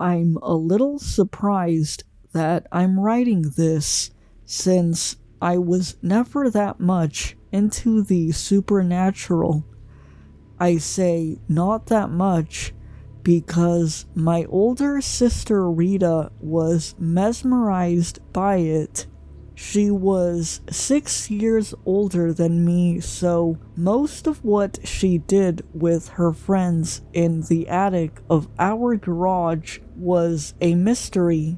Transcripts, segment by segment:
I'm a little surprised that I'm writing this since I was never that much into the supernatural. I say not that much because my older sister Rita was mesmerized by it. She was 6 years older than me, so most of what she did with her friends in the attic of our garage was a mystery.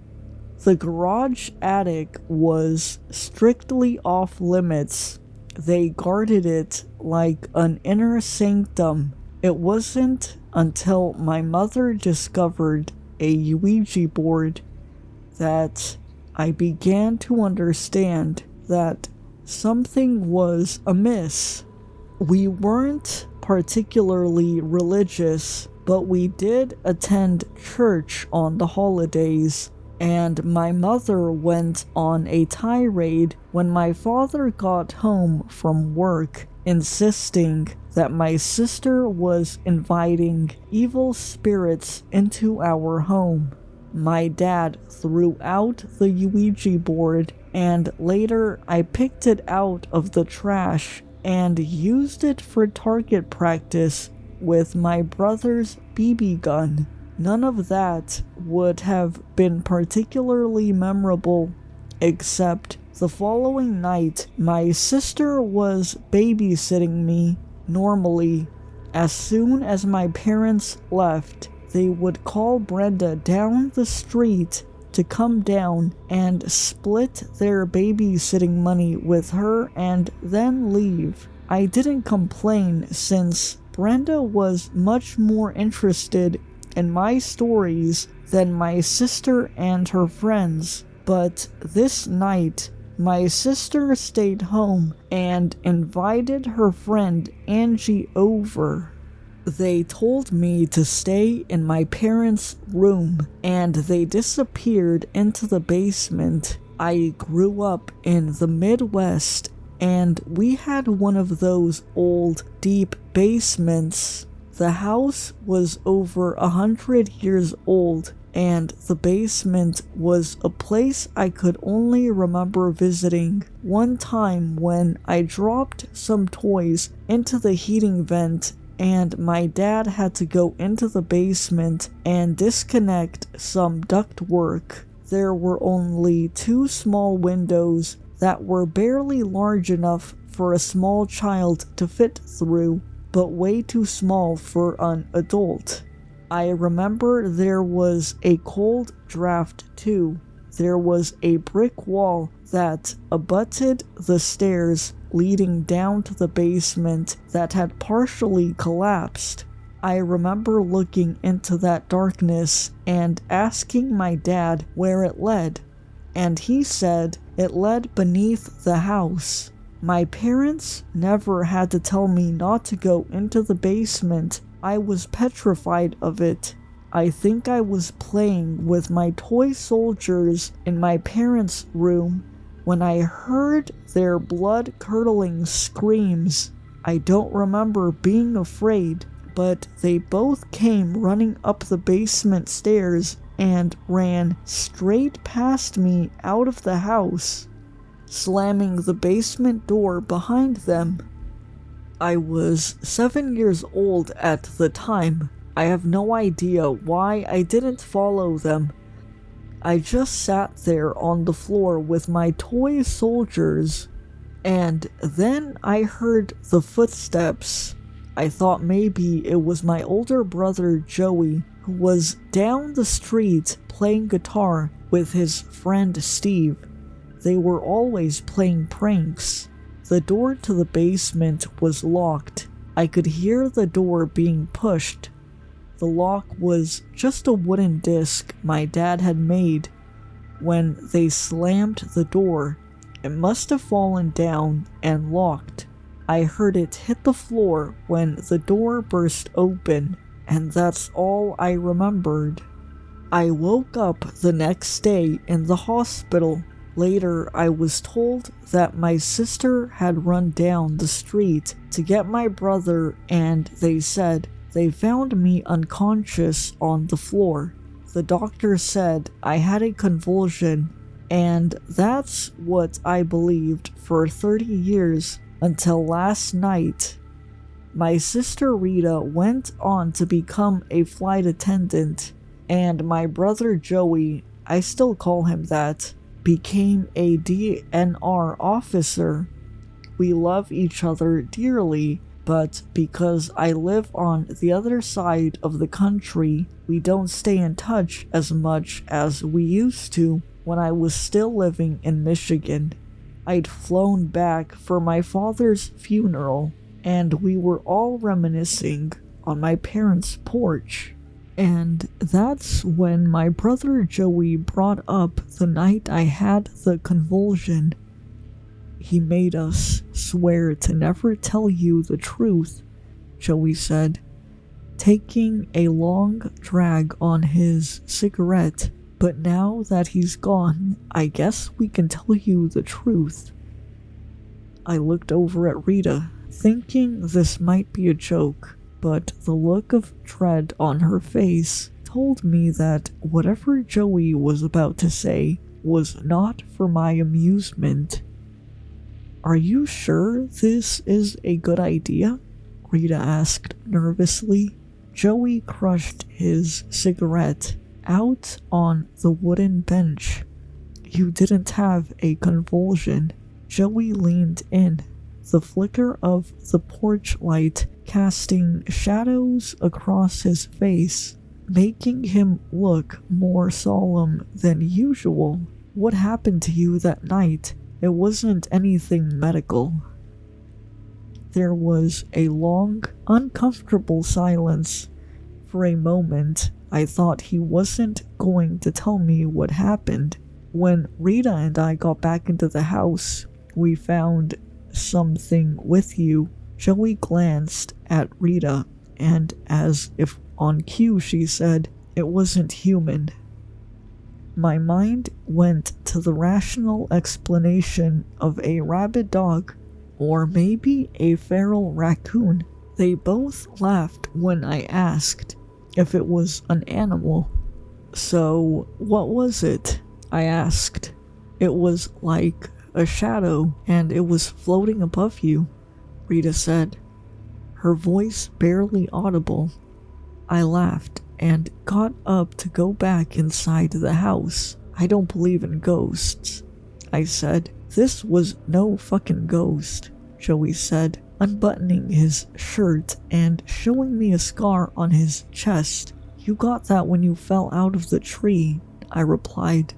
The garage attic was strictly off limits. They guarded it like an inner sanctum. It wasn't until my mother discovered a Ouija board that I began to understand that something was amiss. We weren't particularly religious, but we did attend church on the holidays, and my mother went on a tirade when my father got home from work, insisting that my sister was inviting evil spirits into our home. My dad threw out the Ouija board, and later I picked it out of the trash and used it for target practice with my brother's BB gun. None of that would have been particularly memorable, except the following night my sister was babysitting me. Normally, as soon as my parents left, they would call Brenda down the street to come down and split their babysitting money with her and then leave. I didn't complain since Brenda was much more interested in my stories than my sister and her friends, but this night my sister stayed home and invited her friend Angie over. They told me to stay in my parents' room, and they disappeared into the basement. I grew up in the Midwest, and we had one of those old, deep basements. The house was over 100 years old, and the basement was a place I could only remember visiting one time when I dropped some toys into the heating vent and my dad had to go into the basement and disconnect some ductwork. There were only 2 small windows that were barely large enough for a small child to fit through, but way too small for an adult. I remember there was a cold draft too. There was a brick wall that abutted the stairs leading down to the basement that had partially collapsed. I remember looking into that darkness and asking my dad where it led, and he said it led beneath the house. My parents never had to tell me not to go into the basement. I was petrified of it. I think I was playing with my toy soldiers in my parents' room when I heard their blood-curdling screams. I don't remember being afraid, but they both came running up the basement stairs and ran straight past me out of the house, slamming the basement door behind them. I was 7 years old at the time. I have no idea why I didn't follow them. I just sat there on the floor with my toy soldiers, and then I heard the footsteps. I thought maybe it was my older brother Joey, who was down the street playing guitar with his friend Steve. They were always playing pranks. The door to the basement was locked. I could hear the door being pushed. The lock was just a wooden disc my dad had made. When they slammed the door, it must have fallen down and locked. I heard it hit the floor when the door burst open, and that's all I remembered. I woke up the next day in the hospital. Later, I was told that my sister had run down the street to get my brother, and they said they found me unconscious on the floor. The doctor said I had a convulsion, and that's what I believed for 30 years until last night. My sister Rita went on to become a flight attendant, and my brother Joey, I still call him that, became a DNR officer. We love each other dearly, but because I live on the other side of the country, we don't stay in touch as much as we used to when I was still living in Michigan. I'd flown back for my father's funeral, and we were all reminiscing on my parents' porch. And that's when my brother Joey brought up the night I had the convulsion. He made us swear to never tell you the truth, Joey said, taking a long drag on his cigarette. But now that he's gone, I guess we can tell you the truth. I looked over at Rita, thinking this might be a joke, but the look of dread on her face told me that whatever Joey was about to say was not for my amusement. Are you sure this is a good idea? Rita asked nervously. Joey crushed his cigarette out on the wooden bench. You didn't have a convulsion. Joey leaned in, the flicker of the porch light casting shadows across his face, making him look more solemn than usual. What happened to you that night? It wasn't anything medical. There was a long, uncomfortable silence. For a moment, I thought he wasn't going to tell me what happened. When Rita and I got back into the house, we found something with you. Joey glanced at Rita, and as if on cue, she said, "It wasn't human." My mind went to the rational explanation of a rabid dog, or maybe a feral raccoon. They both laughed when I asked if it was an animal. "So, what was it?" I asked. "It was like a shadow, and it was floating above you," Rita said, her voice barely audible. I laughed and got up to go back inside the house. "I don't believe in ghosts," I said. "This was no fucking ghost," Joey said, unbuttoning his shirt and showing me a scar on his chest. "You got that when you fell out of the tree," I replied.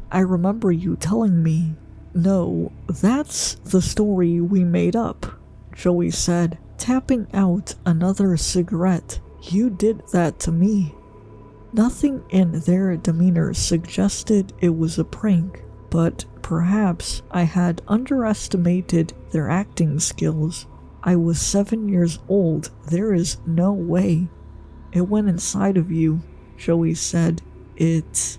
"I remember you telling me." "No, that's the story we made up," Joey said, tapping out another cigarette. "You did that to me." Nothing in their demeanor suggested it was a prank, but perhaps I had underestimated their acting skills. I was 7 years old. There is no way. "It went inside of you," Joey said. "It..."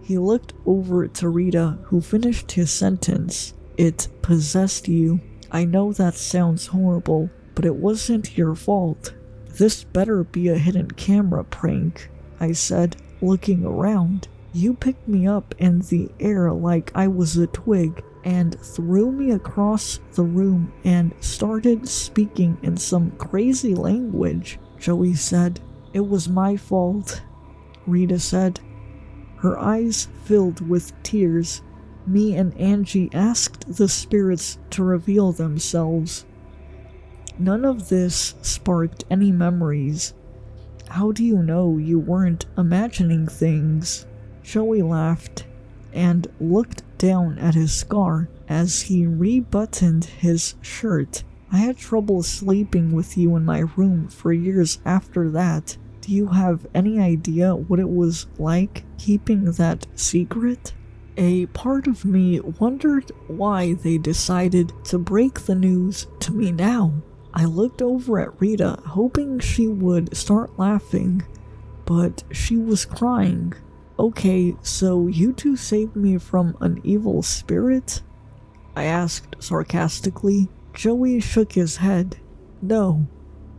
He looked over to Rita, who finished his sentence. "It possessed you. I know that sounds horrible, but it wasn't your fault." "This better be a hidden camera prank," I said, looking around. "You picked me up in the air like I was a twig and threw me across the room and started speaking in some crazy language," Joey said. "It was my fault," Rita said. Her eyes filled with tears. Me and Angie asked the spirits to reveal themselves. None of this sparked any memories. "How do you know you weren't imagining things?" Joey laughed and looked down at his scar as he rebuttoned his shirt. "I had trouble sleeping with you in my room for years after that. Do you have any idea what it was like keeping that secret?" A part of me wondered why they decided to break the news to me now. I looked over at Rita, hoping she would start laughing, but she was crying. "Okay, so you two saved me from an evil spirit?" I asked sarcastically. Joey shook his head. "No,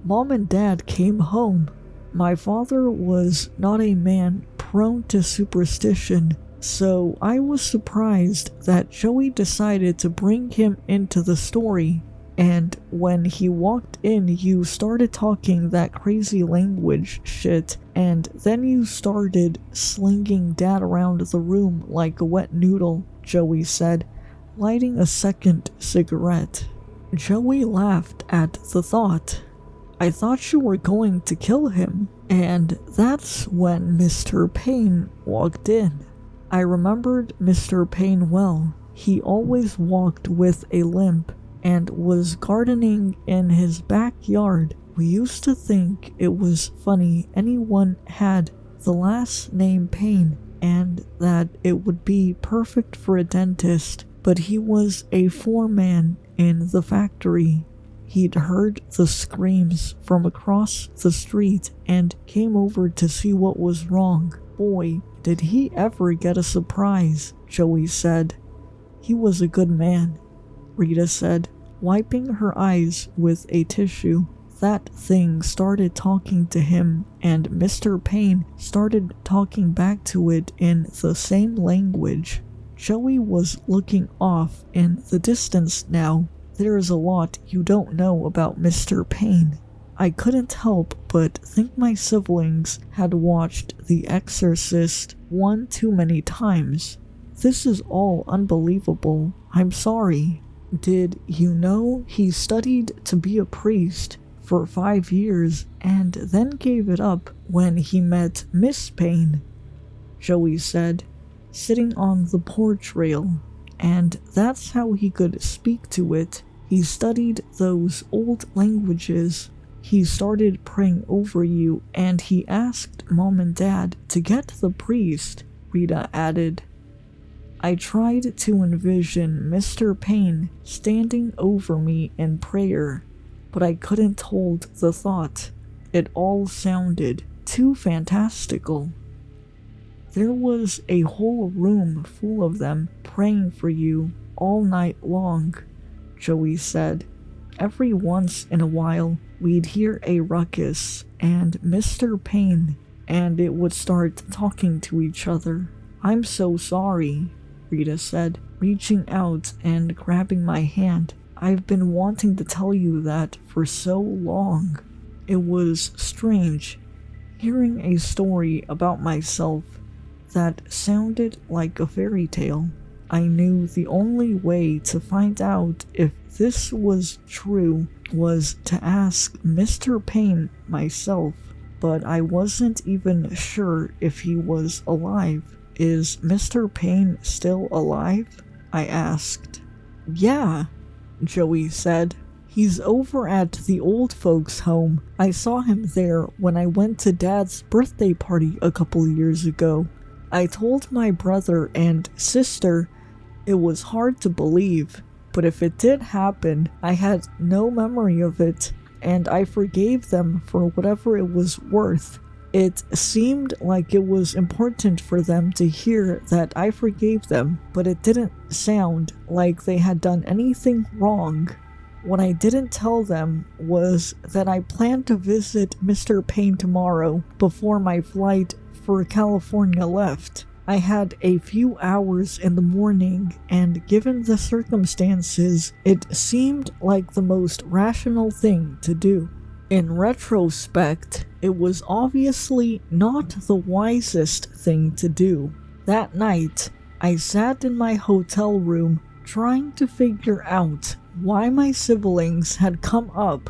Mom and Dad came home. My father was not a man prone to superstition, so I was surprised that Joey decided to bring him into the story. And when he walked in, you started talking that crazy language shit, and then you started slinging Dad around the room like a wet noodle, Joey said, lighting a second cigarette. Joey laughed at the thought. I thought you were going to kill him, and that's when Mr. Payne walked in. I remembered Mr. Payne well. He always walked with a limp and was gardening in his backyard. We used to think it was funny anyone had the last name Payne and that it would be perfect for a dentist, but he was a foreman in the factory. He'd heard the screams from across the street and came over to see what was wrong. Boy, did he ever get a surprise, Joey said. He was a good man, Rita said, wiping her eyes with a tissue. That thing started talking to him, and Mr. Payne started talking back to it in the same language. Joey was looking off in the distance now. There is a lot you don't know about Mr. Payne. I couldn't help but think my siblings had watched The Exorcist one too many times. This is all unbelievable. I'm sorry. Did you know he studied to be a priest for 5 years and then gave it up when he met Miss Payne? Joey said, sitting on the porch rail, and that's how he could speak to it. He studied those old languages. He started praying over you, and he asked Mom and Dad to get the priest, Rita added. I tried to envision Mr. Payne standing over me in prayer, but I couldn't hold the thought. It all sounded too fantastical. There was a whole room full of them praying for you all night long, Joey said. Every once in a while, we'd hear a ruckus and Mr. Payne, and it would start talking to each other. I'm so sorry, Rita said, reaching out and grabbing my hand. I've been wanting to tell you that for so long. It was strange, hearing a story about myself that sounded like a fairy tale. I knew the only way to find out if this was true was to ask Mr. Payne myself, but I wasn't even sure if he was alive. Is Mr. Payne still alive? I asked. Yeah, Joey said. He's over at the old folks' home. I saw him there when I went to Dad's birthday party a couple years ago. I told my brother and sister it was hard to believe, but if it did happen, I had no memory of it, and I forgave them for whatever it was worth. It seemed like it was important for them to hear that I forgave them, but it didn't sound like they had done anything wrong. What I didn't tell them was that I planned to visit Mr. Payne tomorrow before my flight for California left. I had a few hours in the morning, and given the circumstances, it seemed like the most rational thing to do. In retrospect, it was obviously not the wisest thing to do. That night, I sat in my hotel room trying to figure out why my siblings had come up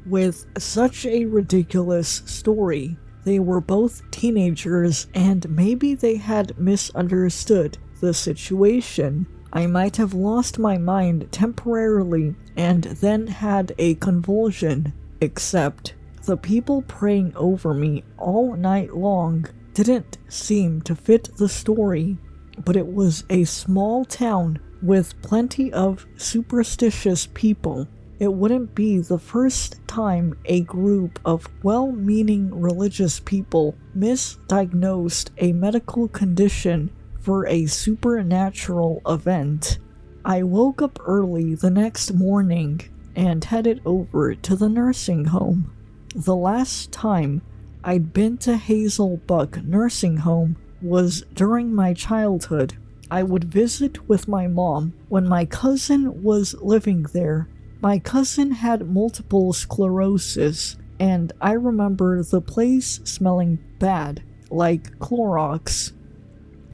with such a ridiculous story. They were both teenagers, and maybe they had misunderstood the situation. I might have lost my mind temporarily and then had a convulsion. Except, the people praying over me all night long didn't seem to fit the story, but it was a small town with plenty of superstitious people. It wouldn't be the first time a group of well-meaning religious people misdiagnosed a medical condition for a supernatural event. I woke up early the next morning and headed over to the nursing home. The last time I'd been to Hazelbuck Nursing Home was during my childhood. I would visit with my mom when my cousin was living there. My cousin had multiple sclerosis, and I remember the place smelling bad, like Clorox.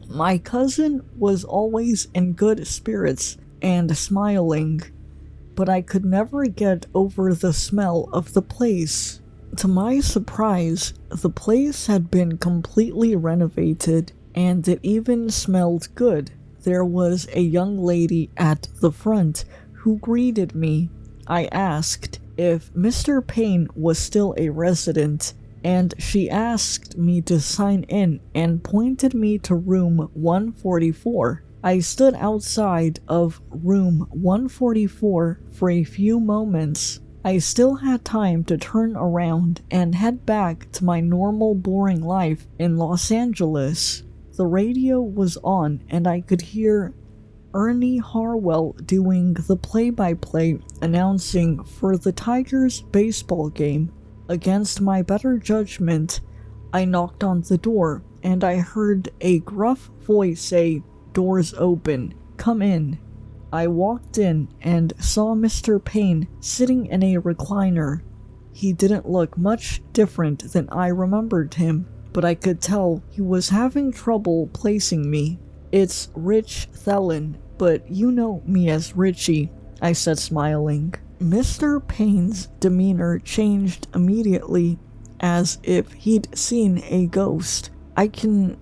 My cousin was always in good spirits and smiling, but I could never get over the smell of the place. To my surprise, the place had been completely renovated, and it even smelled good. There was a young lady at the front who greeted me. I asked if Mr. Payne was still a resident, and she asked me to sign in and pointed me to room 144. I stood outside of room 144 for a few moments. I still had time to turn around and head back to my normal boring life in Los Angeles. The radio was on and I could hear Ernie Harwell doing the play-by-play announcing for the Tigers baseball game. Against my better judgment, I knocked on the door and I heard a gruff voice say, "Doors open, come in." I walked in and saw Mr. Payne sitting in a recliner. He didn't look much different than I remembered him, but I could tell he was having trouble placing me. "It's Rich Thelen, but you know me as Richie," I said, smiling. Mr. Payne's demeanor changed immediately, as if he'd seen a ghost. I can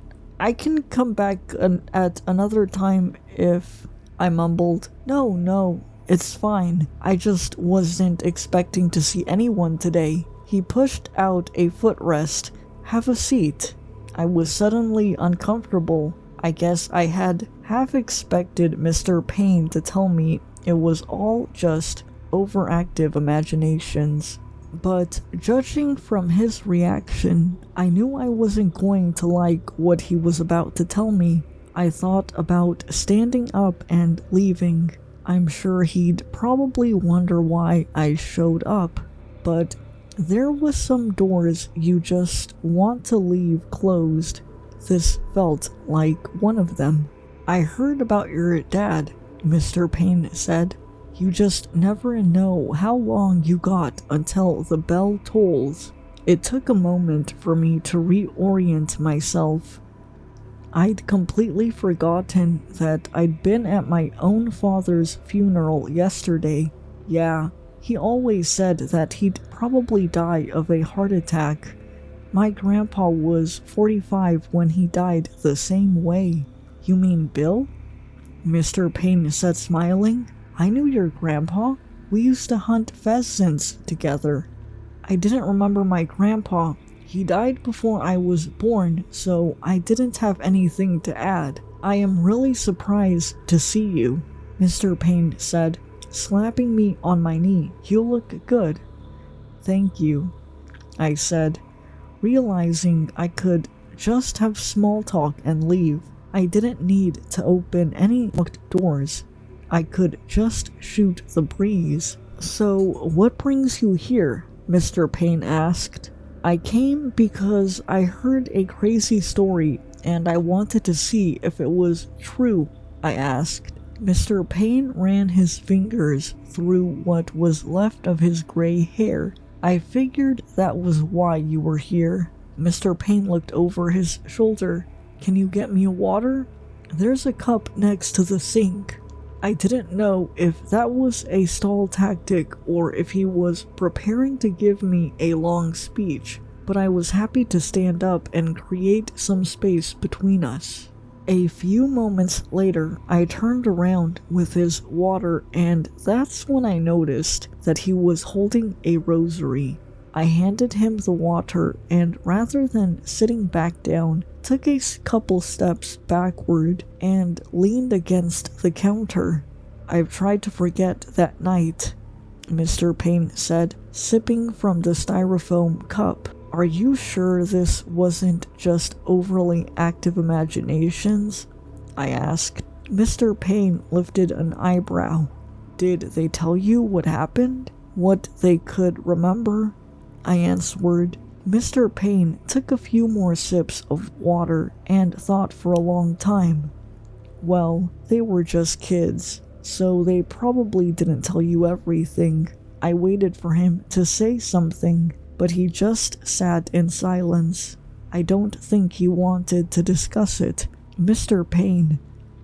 come back at another time if," I mumbled. No, it's fine. I just wasn't expecting to see anyone today." He pushed out a footrest. "Have a seat." I was suddenly uncomfortable. I guess I had half expected Mr. Payne to tell me it was all just overactive imaginations. But judging from his reaction, I knew I wasn't going to like what he was about to tell me. I thought about standing up and leaving. I'm sure he'd probably wonder why I showed up, but there was some doors you just want to leave closed. This felt like one of them. "I heard about your dad," Mr. Payne said. "You just never know how long you got until the bell tolls." It took a moment for me to reorient myself. I'd completely forgotten that I'd been at my own father's funeral yesterday. Yeah, he always said that he'd probably die of a heart attack. My grandpa was 45 when he died the same way. "You mean Bill?" Mr. Payne said, smiling. "I knew your grandpa. We used to hunt pheasants together." I didn't remember my grandpa. He died before I was born, so I didn't have anything to add. "I am really surprised to see you," Mr. Payne said, slapping me on my knee. "You look good." "Thank you," I said, realizing I could just have small talk and leave. I didn't need to open any locked doors. I could just shoot the breeze. "So, what brings you here?" Mr. Payne asked. "I came because I heard a crazy story and I wanted to see if it was true," I asked. Mr. Payne ran his fingers through what was left of his gray hair. "I figured that was why you were here." Mr. Payne looked over his shoulder. "Can you get me water? There's a cup next to the sink." I didn't know if that was a stall tactic or if he was preparing to give me a long speech, but I was happy to stand up and create some space between us. A few moments later, I turned around with his water, and that's when I noticed that he was holding a rosary. I handed him the water and, rather than sitting back down, took a couple steps backward and leaned against the counter. "I've tried to forget that night," Mr. Payne said, sipping from the styrofoam cup. "Are you sure this wasn't just overly active imaginations?" I asked. Mr. Payne lifted an eyebrow. "Did they tell you what happened? What they could remember?" I answered. Mr. Payne took a few more sips of water and thought for a long time. Well, they were just kids, so they probably didn't tell you everything. I waited for him to say something, but he just sat in silence. I don't think he wanted to discuss it. Mr. Payne,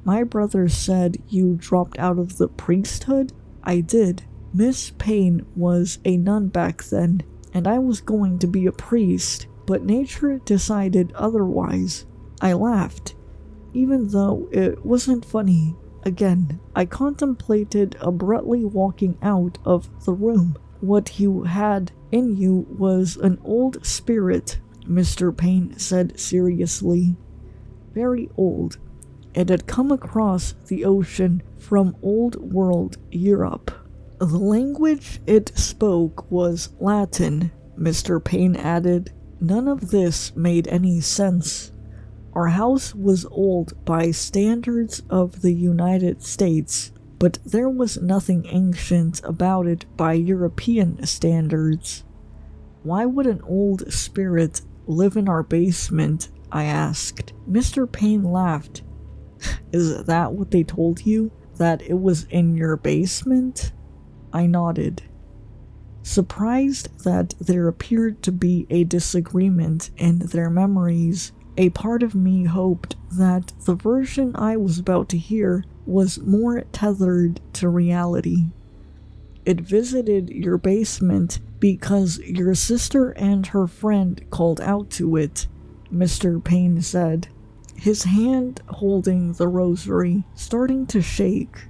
my brother said you dropped out of the priesthood? I did. Miss Payne was a nun back then, and I was going to be a priest, but nature decided otherwise. I laughed, even though it wasn't funny. Again, I contemplated abruptly walking out of the room. What you had in you was an old spirit, Mr. Payne said seriously. Very old. It had come across the ocean from Old World Europe. The language it spoke was Latin, Mr. Payne added. None of this made any sense. Our house was old by standards of the United States, but there was nothing ancient about it by European standards. Why would an old spirit live in our basement? I asked. Mr. Payne laughed. Is that what they told you? That it was in your basement? I nodded, surprised that there appeared to be a disagreement in their memories. A part of me hoped that the version I was about to hear was more tethered to reality. It visited your basement because your sister and her friend called out to it, Mr. Payne said, his hand holding the rosary starting to shake.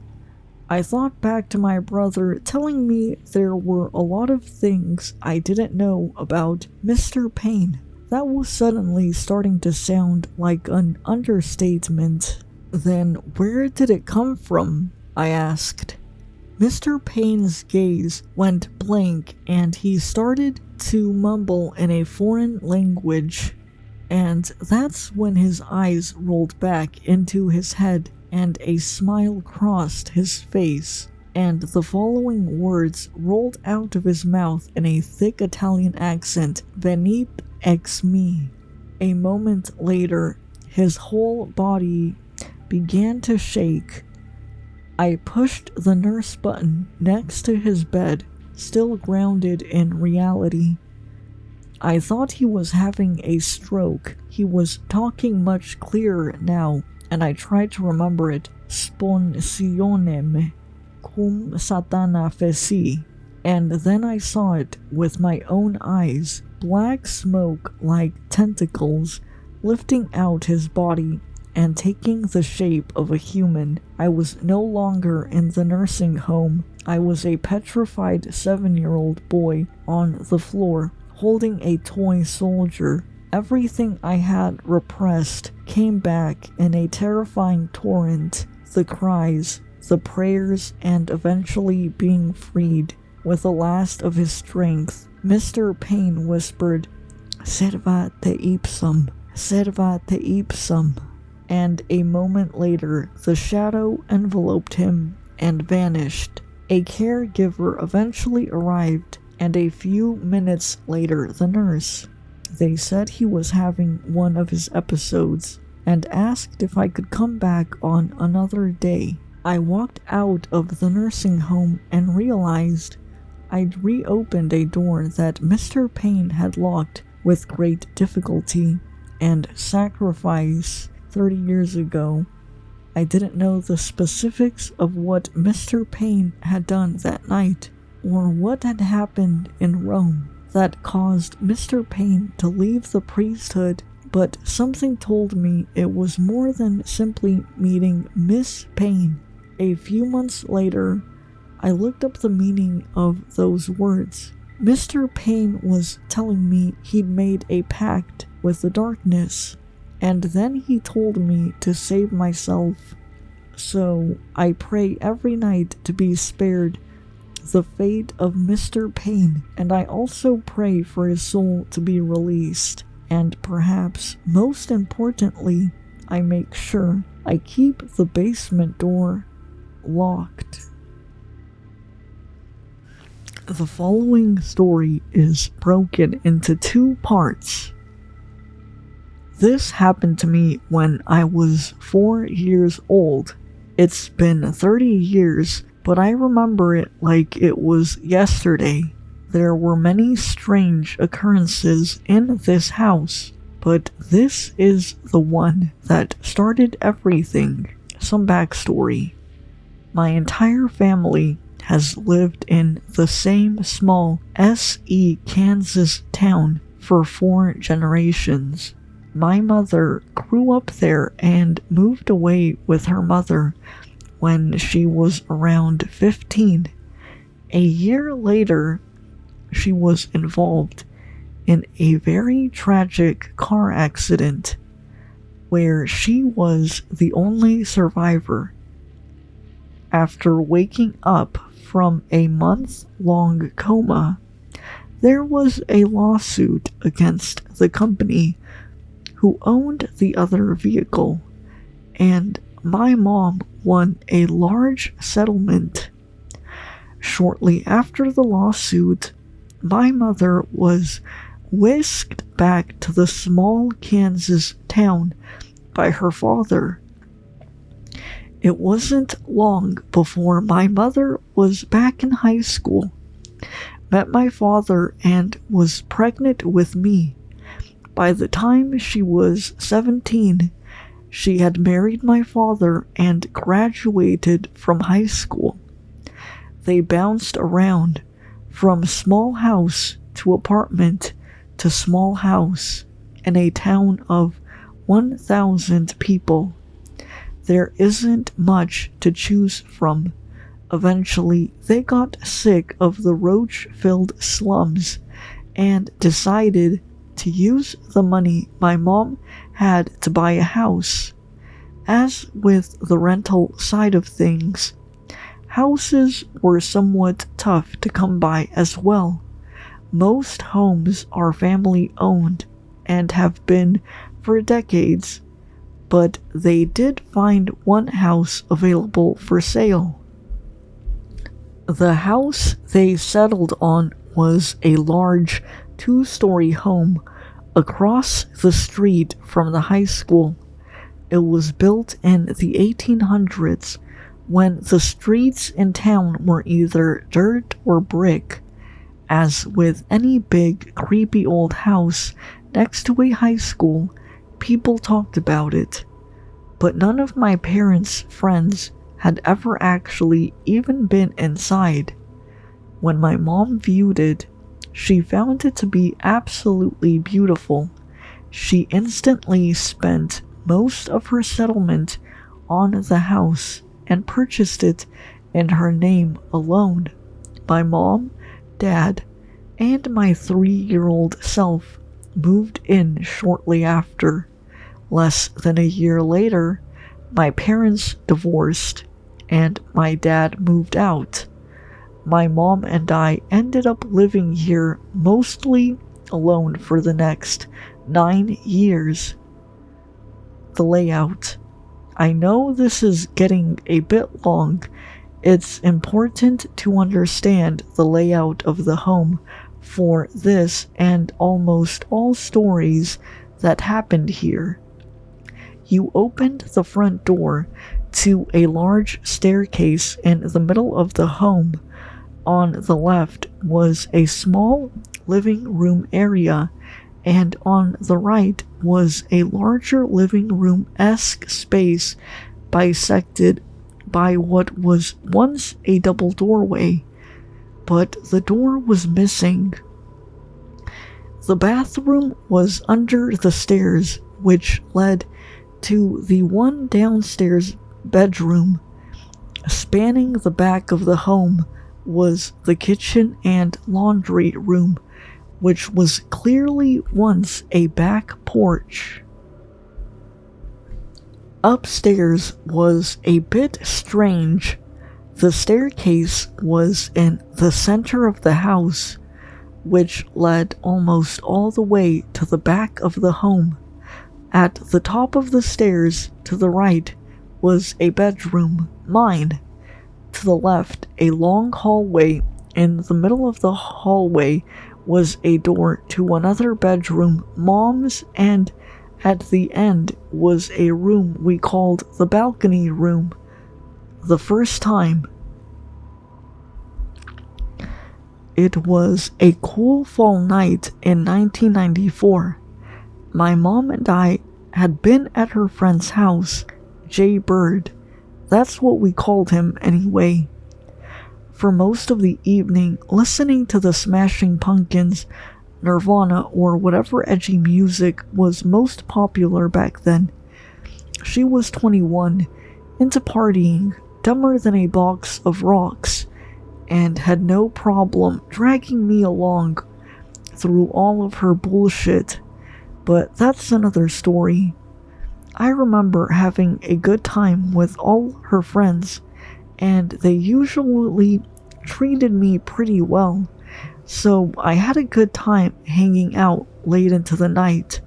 I thought back to my brother telling me there were a lot of things I didn't know about Mr. Payne. That was suddenly starting to sound like an understatement. Then where did it come from? I asked. Mr. Payne's gaze went blank and he started to mumble in a foreign language. And that's when his eyes rolled back into his head and a smile crossed his face, and the following words rolled out of his mouth in a thick Italian accent, Venite ex me. A moment later, his whole body began to shake. I pushed the nurse button next to his bed, still grounded in reality. I thought he was having a stroke. He was talking much clearer now, and I tried to remember it. Sponsionem cum satana feci. And then I saw it with my own eyes, black smoke like tentacles lifting out his body and taking the shape of a human. I was no longer in the nursing home. I was a petrified 7-year-old boy on the floor, holding a toy soldier. Everything I had repressed came back in a terrifying torrent. The cries, the prayers, and eventually being freed. With the last of his strength, Mr. Payne whispered, Servate ipsum, servate ipsum. And a moment later, the shadow enveloped him and vanished. A caregiver eventually arrived, and a few minutes later the nurse. They said he was having one of his episodes and asked if I could come back on another day. I walked out of the nursing home and realized I'd reopened a door that Mr. Payne had locked with great difficulty and sacrifice 30 years ago. I didn't know the specifics of what Mr. Payne had done that night, or what had happened in Rome that caused Mr. Payne to leave the priesthood, but something told me it was more than simply meeting Miss Payne. A few months later, I looked up the meaning of those words. Mr. Payne was telling me he'd made a pact with the darkness, and then he told me to save myself. So I pray every night to be spared the fate of Mr. Payne, and I also pray for his soul to be released. And perhaps most importantly, I make sure I keep the basement door locked. The following story is broken into 2 parts. This happened to me when I was 4 years old. It's been 30 years, but I remember it like it was yesterday. There were many strange occurrences in this house, but this is the one that started everything. Some backstory. My entire family has lived in the same small S.E. Kansas town for 4 generations. My mother grew up there and moved away with her mother when she was around 15. A year later, she was involved in a very tragic car accident where she was the only survivor. After waking up from a month-long coma, there was a lawsuit against the company who owned the other vehicle, and my mom won a large settlement. Shortly after the lawsuit, my mother was whisked back to the small Kansas town by her father. It wasn't long before my mother was back in high school, met my father, and was pregnant with me. By the time she was 17, she had married my father and graduated from high school. They bounced around from small house to apartment to small house in a town of 1,000 people. There isn't much to choose from. Eventually, they got sick of the roach-filled slums and decided to use the money my mom had to buy a house. As with the rental side of things, houses were somewhat tough to come by as well. Most homes are family-owned and have been for decades, but they did find one house available for sale. The house they settled on was a large 2-story home across the street from the high school. It was built in the 1800s when the streets in town were either dirt or brick. As with any big, creepy old house next to a high school, people talked about it. But none of my parents' friends had ever actually even been inside. When my mom viewed it, she found it to be absolutely beautiful. She instantly spent most of her settlement on the house and purchased it in her name alone. My mom, dad, and my 3-year-old self moved in shortly after. Less than a year later, my parents divorced and my dad moved out. My mom and I ended up living here mostly alone for the next 9 years. The layout. I know this is getting a bit long. It's important to understand the layout of the home for this and almost all stories that happened here. You opened the front door to a large staircase in the middle of the home. On the left was a small living room area, and on the right was a larger living room-esque space bisected by what was once a double doorway, but the door was missing. The bathroom was under the stairs, which led to the one downstairs bedroom. Spanning the back of the home was the kitchen and laundry room, which was clearly once a back porch. Upstairs was a bit strange. The staircase was in the center of the house, which led almost all the way to the back of the home. At the top of the stairs to the right was a bedroom, mine. To the left, a long hallway In the middle of the hallway was a door to another bedroom, Mom's, and at the end was a room we called the balcony room. The first time. It was a cool fall night in 1994. My mom and I had been at her friend's house, Jay Bird. That's what we called him anyway. For most of the evening, listening to the Smashing Pumpkins, Nirvana, or whatever edgy music was most popular back then. She was 21, into partying, dumber than a box of rocks, and had no problem dragging me along through all of her bullshit. But that's another story. I remember having a good time with all her friends, and they usually treated me pretty well, so I had a good time hanging out late into the night.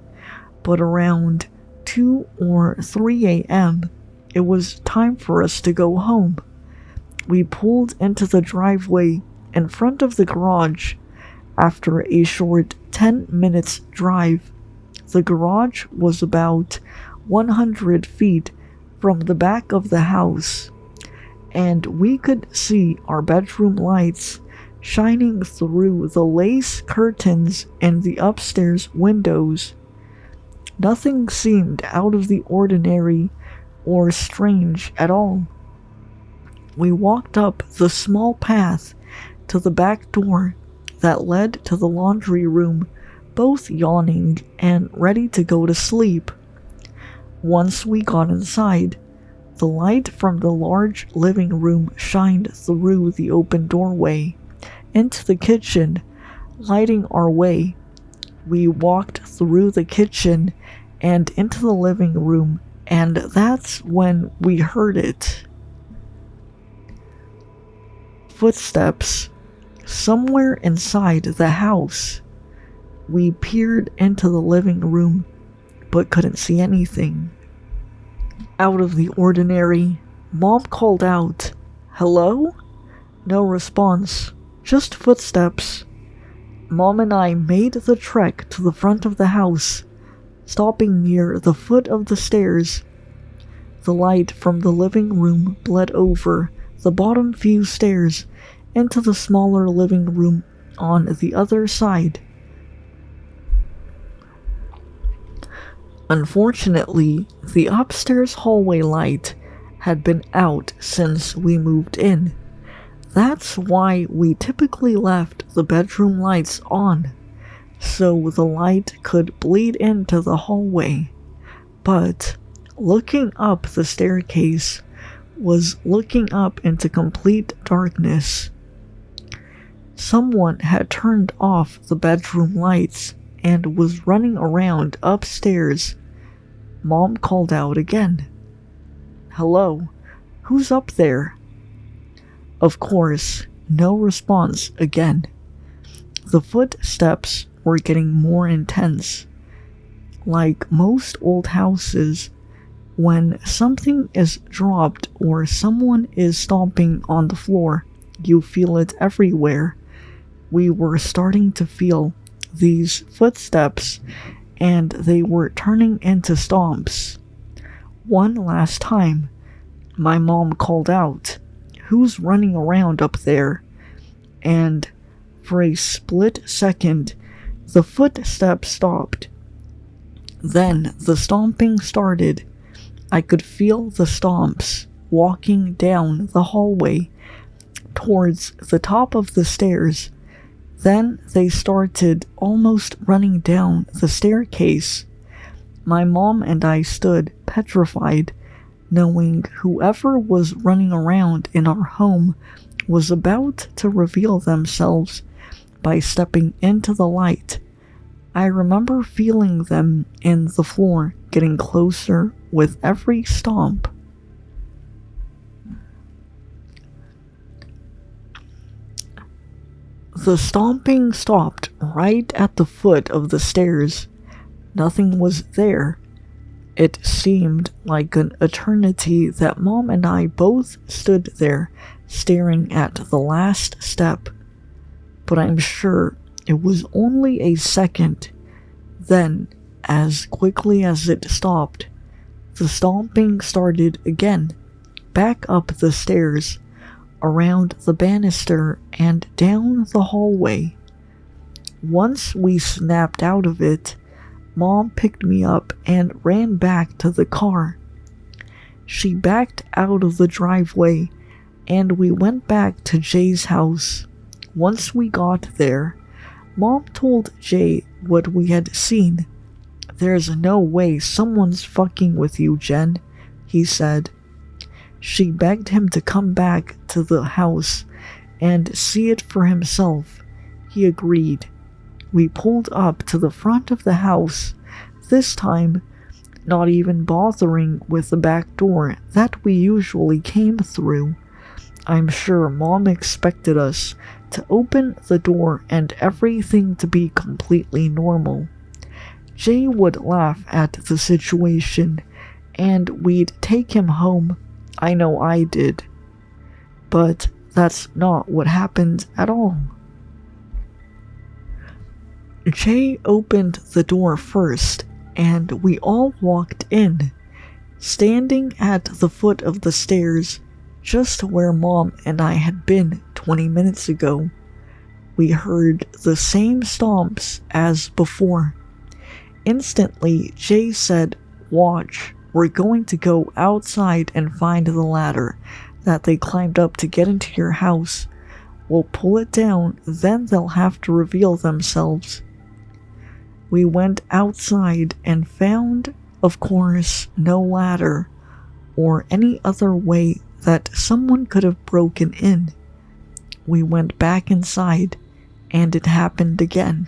But around 2 or 3 a.m., it was time for us to go home. We pulled into the driveway in front of the garage. After a short 10 minutes drive, the garage was about 100 feet from the back of the house, and we could see our bedroom lights shining through the lace curtains in the upstairs windows. Nothing seemed out of the ordinary or strange at all. We walked up the small path to the back door that led to the laundry room, both yawning and ready to go to sleep. Once we got inside, the light from the large living room shined through the open doorway into the kitchen, lighting our way. We walked through the kitchen and into the living room, and that's when we heard it. Footsteps somewhere inside the house. We peered into the living room, but couldn't see anything out of the ordinary. Mom called out, "Hello?" No response, just footsteps. Mom and I made the trek to the front of the house, stopping near the foot of the stairs. The light from the living room bled over the bottom few stairs into the smaller living room on the other side. Unfortunately, the upstairs hallway light had been out since we moved in. That's why we typically left the bedroom lights on, so the light could bleed into the hallway. But looking up the staircase was looking up into complete darkness. Someone had turned off the bedroom lights and was running around upstairs. Mom called out again. "Hello? Who's up there?" Of course, no response again. The footsteps were getting more intense. Like most old houses, when something is dropped or someone is stomping on the floor, you feel it everywhere. We were starting to feel these footsteps, and they were turning into stomps. One last time, my mom called out, "Who's running around up there?" And for a split second, the footsteps stopped. Then the stomping started. I could feel the stomps walking down the hallway towards the top of the stairs. Then they started almost running down the staircase. My mom and I stood petrified, knowing whoever was running around in our home was about to reveal themselves by stepping into the light. I remember feeling them in the floor getting closer with every stomp. The stomping stopped right at the foot of the stairs. Nothing was there. It seemed like an eternity that Mom and I both stood there, staring at the last step. but I'm sure it was only a second. Then, as quickly as it stopped, the stomping started again, back up the stairs, around the banister, and down the hallway. Once we snapped out of it, Mom picked me up and ran back to the car. She backed out of the driveway, and we went back to Jay's house. Once we got there, Mom told Jay what we had seen. "There's no way someone's fucking with you, Jen," he said. She begged him to come back to the house and see it for himself. He agreed. We pulled up to the front of the house, this time not even bothering with the back door that we usually came through. I'm sure Mom expected us to open the door and everything to be completely normal. Jay would laugh at the situation, and we'd take him home. I know I did. But that's not what happened at all. Jay opened the door first, and we all walked in. Standing at the foot of the stairs, just where Mom and I had been 20 minutes ago, we heard the same stomps as before. Instantly, Jay said, "Watch, we're going to go outside and find the ladder that they climbed up to get into your house. We'll pull it down, then they'll have to reveal themselves." We went outside and found, of course, no ladder or any other way that someone could have broken in. We went back inside, and it happened again.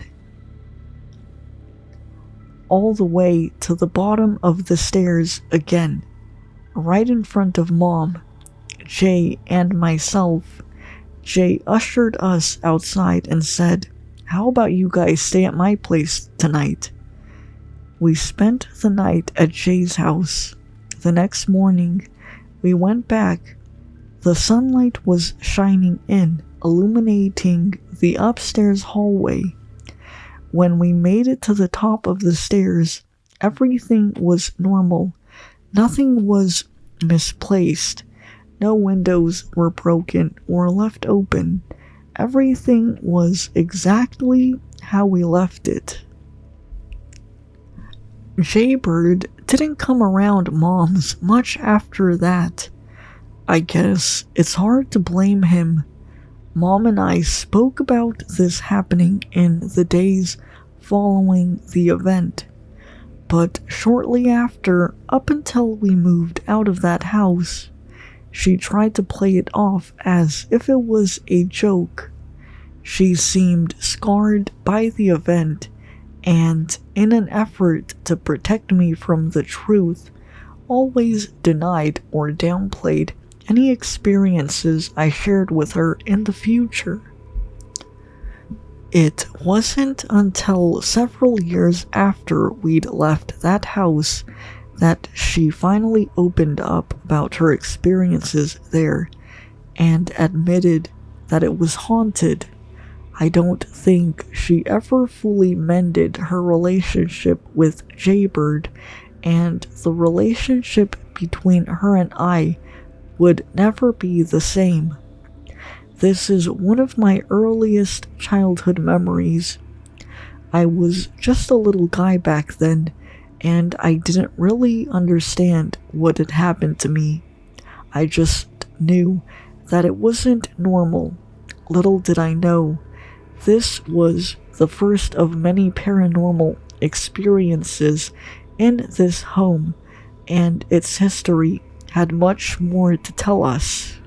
All the way to the bottom of the stairs again, right in front of Mom, Jay, and myself. Jay ushered us outside and said, "How about you guys stay at my place tonight?" We spent the night at Jay's house. The next morning, we went back. The sunlight was shining in, illuminating the upstairs hallway. When we made it to the top of the stairs, everything was normal. Nothing was misplaced. No windows were broken or left open. Everything was exactly how we left it. Jaybird didn't come around Mom's much after that. I guess it's hard to blame him. Mom and I spoke about this happening in the days following the event, but shortly after, up until we moved out of that house, she tried to play it off as if it was a joke. She seemed scarred by the event, and in an effort to protect me from the truth, always denied or downplayed any experiences I shared with her in the future. It wasn't until several years after we'd left that house that she finally opened up about her experiences there and admitted that it was haunted. I don't think she ever fully mended her relationship with Jaybird, and the relationship between her and I would never be the same. This is one of my earliest childhood memories. I was just a little guy back then, and I didn't really understand what had happened to me. I just knew that it wasn't normal. Little did I know, this was the first of many paranormal experiences in this home, and its history had much more to tell us.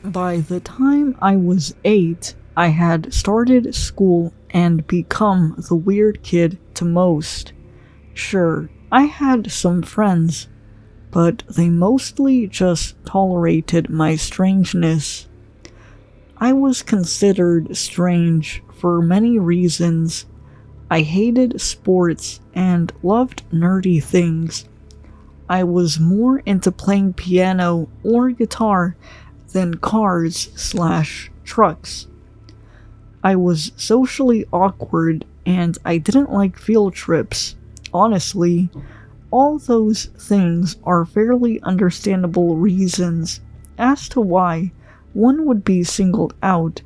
By the time I was 8, I had started school and become the weird kid to most. Sure, I had some friends, but they mostly just tolerated my strangeness. I was considered strange for many reasons. I hated sports and loved nerdy things. I was more into playing piano or guitar than cars/trucks. I was socially awkward and I didn't like field trips. Honestly, all those things are fairly understandable reasons as to why one would be singled out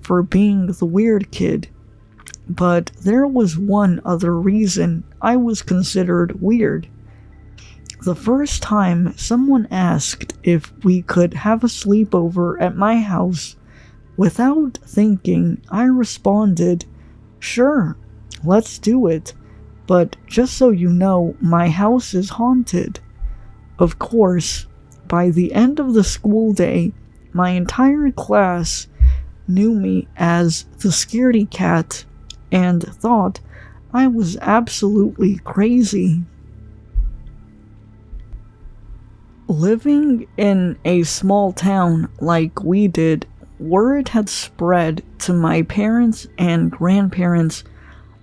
for being the weird kid. But there was one other reason I was considered weird. The first time someone asked if we could have a sleepover at my house, without thinking, I responded, "Sure, let's do it, but just so you know, my house is haunted." Of course, by the end of the school day, my entire class knew me as the scaredy cat and thought I was absolutely crazy. Living in a small town like we did, word had spread to my parents and grandparents.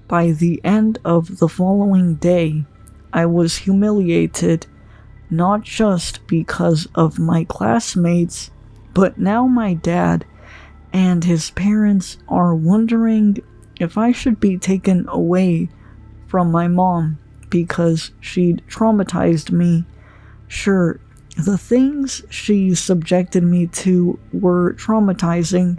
By the end of the following day, I was humiliated, not just because of my classmates, but now my dad and his parents are wondering if I should be taken away from my mom because she'd traumatized me. Sure, the things she subjected me to were traumatizing,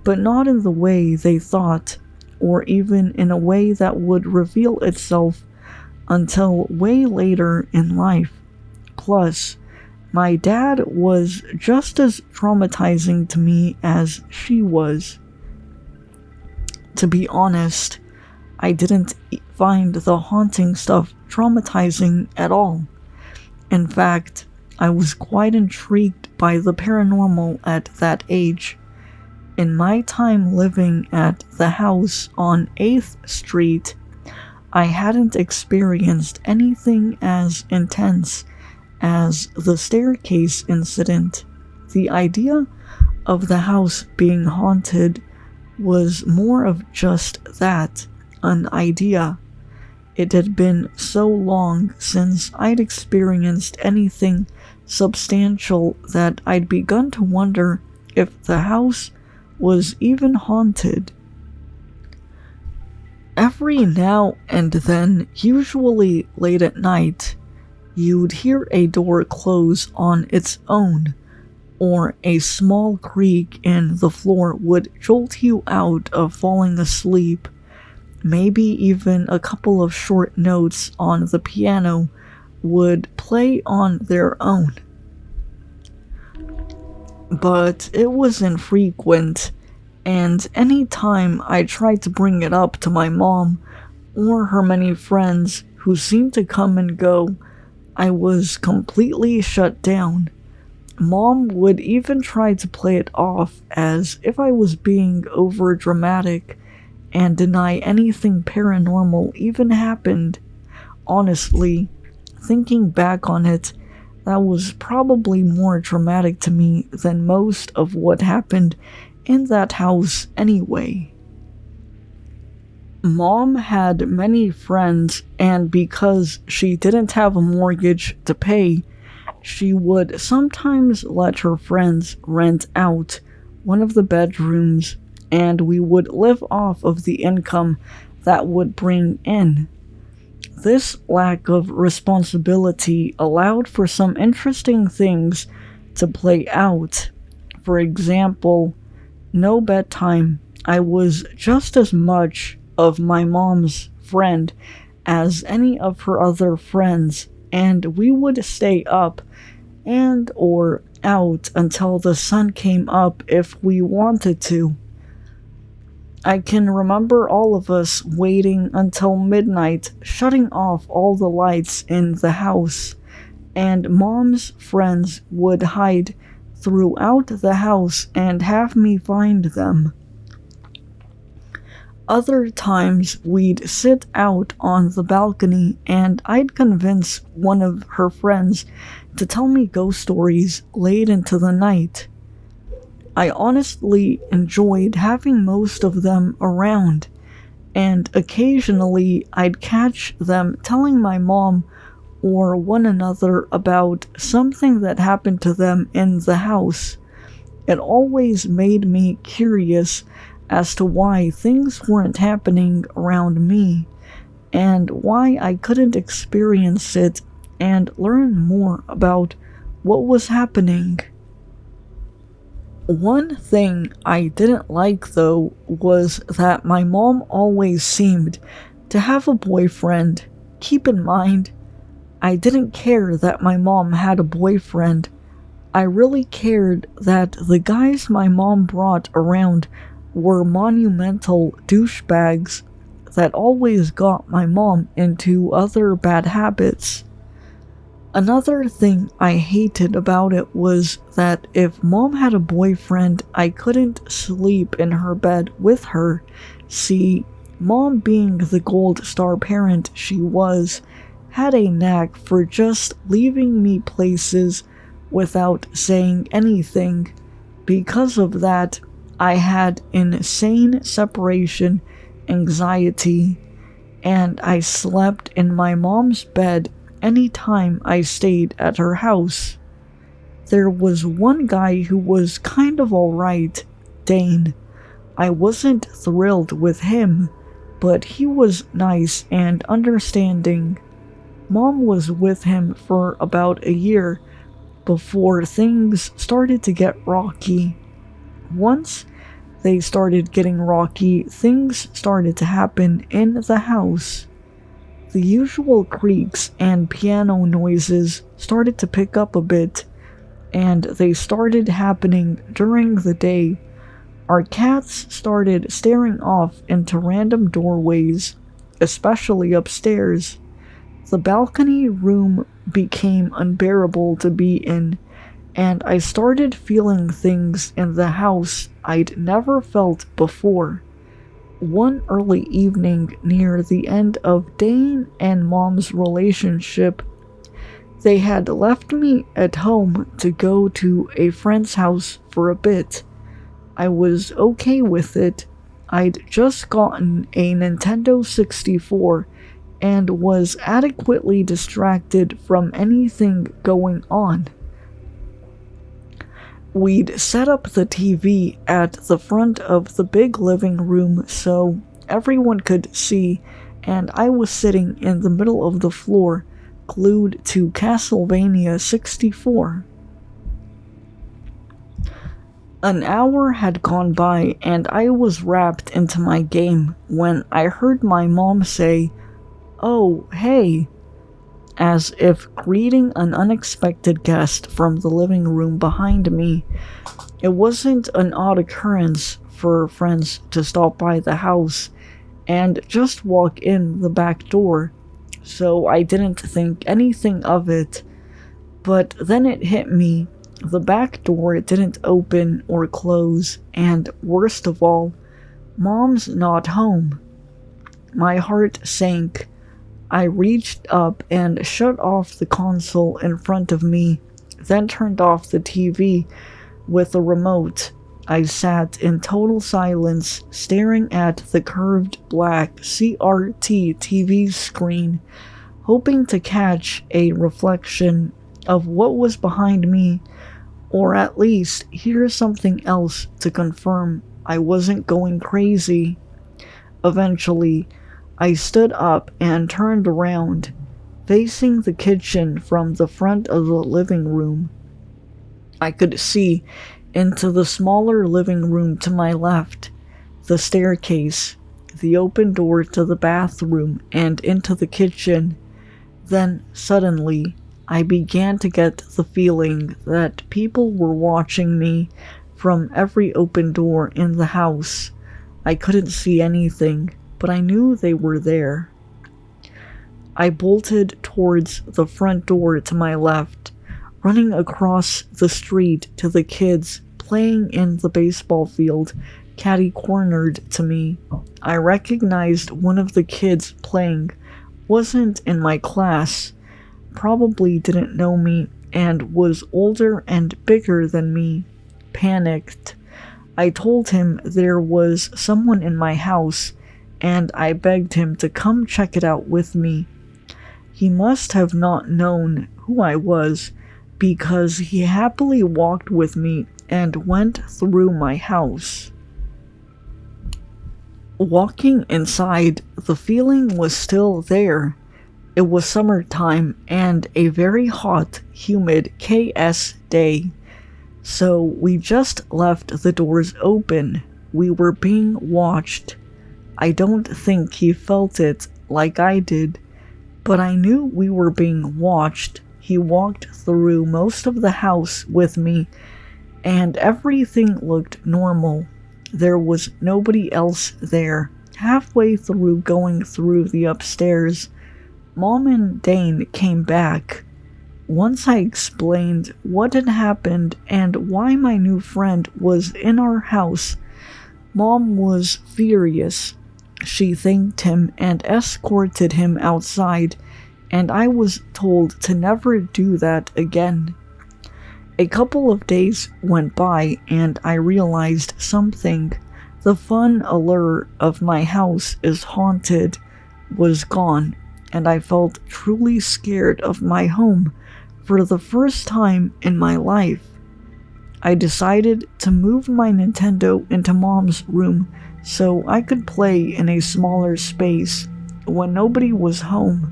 but not in the way they thought, or even in a way that would reveal itself until way later in life. Plus, my dad was just as traumatizing to me as she was. To be honest, I didn't find the haunting stuff traumatizing at all. In fact, I was quite intrigued by the paranormal at that age. In my time living at the house on 8th Street, I hadn't experienced anything as intense as the staircase incident. The idea of the house being haunted was more of just that, an idea. It had been so long since I'd experienced anything substantial that I'd begun to wonder if the house was even haunted. Every now and then, usually late at night, you'd hear a door close on its own, or a small creak in the floor would jolt you out of falling asleep. Maybe even a couple of short notes on the piano would play on their own. But it was infrequent, and any time I tried to bring it up to my mom or her many friends who seemed to come and go, I was completely shut down. Mom would even try to play it off as if I was being over-dramatic and deny anything paranormal even happened. Honestly, thinking back on it, that was probably more traumatic to me than most of what happened in that house anyway. Mom had many friends, and because she didn't have a mortgage to pay, she would sometimes let her friends rent out one of the bedrooms, and we would live off of the income that would bring in. This lack of responsibility allowed for some interesting things to play out. For example, no bedtime. I was just as much of my mom's friend as any of her other friends, and we would stay up and or out until the sun came up if we wanted to. I can remember all of us waiting until midnight, shutting off all the lights in the house, and Mom's friends would hide throughout the house and have me find them. Other times we'd sit out on the balcony and I'd convince one of her friends to tell me ghost stories late into the night. I honestly enjoyed having most of them around, and occasionally I'd catch them telling my mom or one another about something that happened to them in the house. It always made me curious as to why things weren't happening around me, and why I couldn't experience it and learn more about what was happening. One thing I didn't like, though, was that my mom always seemed to have a boyfriend. Keep in mind, I didn't care that my mom had a boyfriend. I really cared that the guys my mom brought around were monumental douchebags that always got my mom into other bad habits. Another thing I hated about it was that if mom had a boyfriend, I couldn't sleep in her bed with her. See, mom, being the gold star parent she was, had a knack for just leaving me places without saying anything. Because of that, I had insane separation anxiety, and I slept in my mom's bed anytime I stayed at her house. There was one guy who was kind of alright, Dane. I wasn't thrilled with him, but he was nice and understanding. Mom was with him for about a year before things started to get rocky. Once they started getting rocky, things started to happen in the house. The usual creaks and piano noises started to pick up a bit, and they started happening during the day. Our cats started staring off into random doorways, especially upstairs. The balcony room became unbearable to be in, and I started feeling things in the house I'd never felt before. One early evening near the end of Dane and Mom's relationship, they had left me at home to go to a friend's house for a bit. I was okay with it. I'd just gotten a Nintendo 64 and was adequately distracted from anything going on. We'd set up the TV at the front of the big living room so everyone could see, and I was sitting in the middle of the floor, glued to Castlevania 64. An hour had gone by and I was wrapped into my game when I heard my mom say, "Oh, hey," as if greeting an unexpected guest from the living room behind me. It wasn't an odd occurrence for friends to stop by the house and just walk in the back door, so I didn't think anything of it. But then it hit me. The back door didn't open or close, and worst of all, Mom's not home. My heart sank. I reached up and shut off the console in front of me, then turned off the TV with a remote. I sat in total silence, staring at the curved black CRT TV screen, hoping to catch a reflection of what was behind me, or at least hear something else to confirm I wasn't going crazy. Eventually, I stood up and turned around, facing the kitchen from the front of the living room. I could see into the smaller living room to my left, the staircase, the open door to the bathroom, and into the kitchen. Then, suddenly, I began to get the feeling that people were watching me from every open door in the house. I couldn't see anything, but I knew they were there. I bolted towards the front door to my left, running across the street to the kids playing in the baseball field catty-cornered to me. I recognized one of the kids playing wasn't in my class, probably didn't know me, and was older and bigger than me. Panicked, I told him there was someone in my house, and I begged him to come check it out with me. He must have not known who I was, because he happily walked with me and went through my house. Walking inside, the feeling was still there. It was summertime and a very hot, humid KS day. So we just left the doors open. We were being watched. I don't think he felt it like I did, but I knew we were being watched. He walked through most of the house with me, and everything looked normal. There was nobody else there. Halfway through going through the upstairs, Mom and Dane came back. Once I explained what had happened and why my new friend was in our house, Mom was furious. She thanked him and escorted him outside, and I was told to never do that again. A couple of days went by and I realized something. The fun allure of my house is haunted was gone, and I felt truly scared of my home for the first time in my life. I decided to move my Nintendo into Mom's room so I could play in a smaller space when nobody was home.